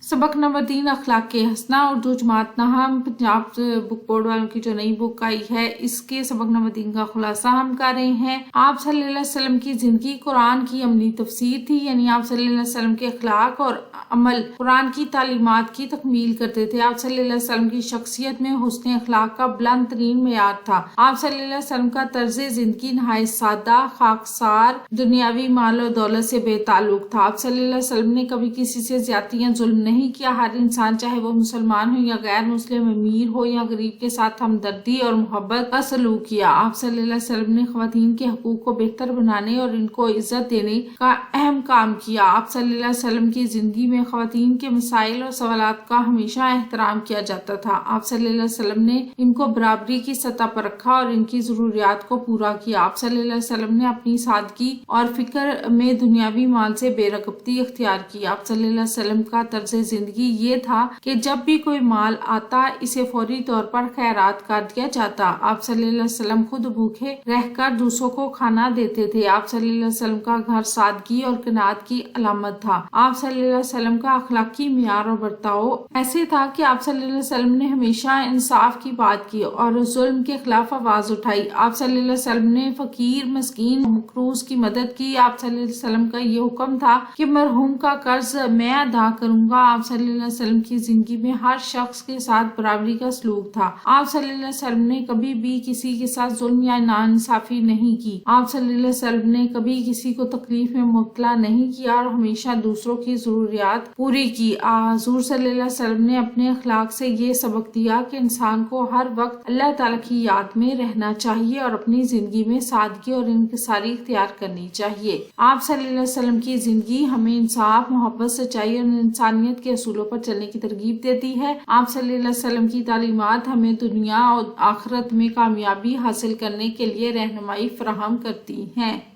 सबक नंबर 3 अखलाक के हसना उर्दू जमात नाहम पंजाब बुक बोर्ड वालों की जो नई बुक आई है, इसके सबक नंबर 3 का खुलासा हम कर रहे हैं। आप सल्लल्लाहु अलैहि वसल्लम की जिंदगी कुरान की अमली तफसीर थी, यानी आप सल्लल्लाहु अलैहि वसल्लम के अखलाक और अमल कुरान की तालीमात की तकमील करते थे। आप सल्लल्लाहु अलैहि वसल्लम की शख्सियत में हुस्न अखलाक का बुलंद तरीन मेयार था। आप सल्लल्लाहु अलैहि वसल्लम का तर्ज जिंदगी नहायत सादा, खाकसार, दुनियावी माल और दौलत से बेताल्लुक था। आप सल्लल्लाहु अलैहि वसल्लम ने कभी किसी से ज्यादतियां जुल्म नहीं किया। हर इंसान चाहे वो मुसलमान हो या गैर मुस्लिम, अमीर हो या गरीब, के साथ हमदर्दी और मोहब्बत का सलूक किया। आप सल्लल्लाहु अलैहि वसल्लम ने ख्वातीन के हकूक को बेहतर बनाने और इनको इज्जत देने का अहम काम किया। आप सल्लल्लाहु अलैहि वसल्लम की जिंदगी में ख्वातीन के मसाइल और सवालात का हमेशा एहतराम किया जाता था। आप सल्लल्लाहु अलैहि वसल्लम ने इनको बराबरी की सतह पर रखा और इनकी जरूरियात को पूरा किया। आप सल्लल्लाहु अलैहि वसल्लम ने अपनी सादगी और फिक्र में दुनियावी माल से बेरगबती इख्तियार की। आप सल्लल्लाहु अलैहि वसल्लम का तर्ज जिंदगी ये था कि जब भी कोई माल आता इसे फौरी तौर पर खैरात कर दिया जाता। आप सल्लल्लाहु अलैहि वसल्लम खुद भूखे रहकर दूसरों को खाना देते थे। आप सल्लल्लाहु अलैहि वसल्लम का घर सादगी और कनात की अलामत था। आप सल्लल्लाहु अलैहि वसल्लम का अखलाकी मियार और बर्ताव ऐसे था कि आप सल्लल्लाहु अलैहि वसल्लम ने हमेशा इंसाफ की बात की और जुल्म के खिलाफ आवाज उठाई। आप सल्लल्लाहु अलैहि वसल्लम ने फकीर, मस्कीन, मकरूज की मदद की। आप सल्लल्लाहु अलैहि वसल्लम का ये हुक्म था कि मरहूम का कर्ज मैं अदा करूंगा। आप सल्लल्लाहु अलैहि वसल्लम की जिंदगी में हर शख्स के साथ बराबरी का सलूक था। आप सल्लल्लाहु अलैहि वसल्लम ने कभी भी किसी के साथ जुल्म या नाइंसाफी नहीं की। आप सल्लल्लाहु अलैहि वसल्लम ने कभी किसी को तकलीफ में मुब्तला नहीं किया और हमेशा दूसरों की जरूरियात पूरी की। हुजूर सल्लल्लाहु अलैहि वसल्लम ने अपने अखलाक से ये सबक दिया कि इंसान को हर वक्त अल्लाह ताला की याद में रहना चाहिए और अपनी जिंदगी में सादगी और इंकिसारी इख्तियार करनी चाहिए। आप सल्लल्लाहु अलैहि वसल्लम की जिंदगी हमें इंसाफ, मोहब्बत, सच्चाई और इंसानियत के असूलों पर चलने की तरगीब देती है। आप सल्लल्लाहु अलैहि वसल्लम की तालीमात हमें दुनिया और आखिरत में कामयाबी हासिल करने के लिए रहनुमाई फराहम करती हैं।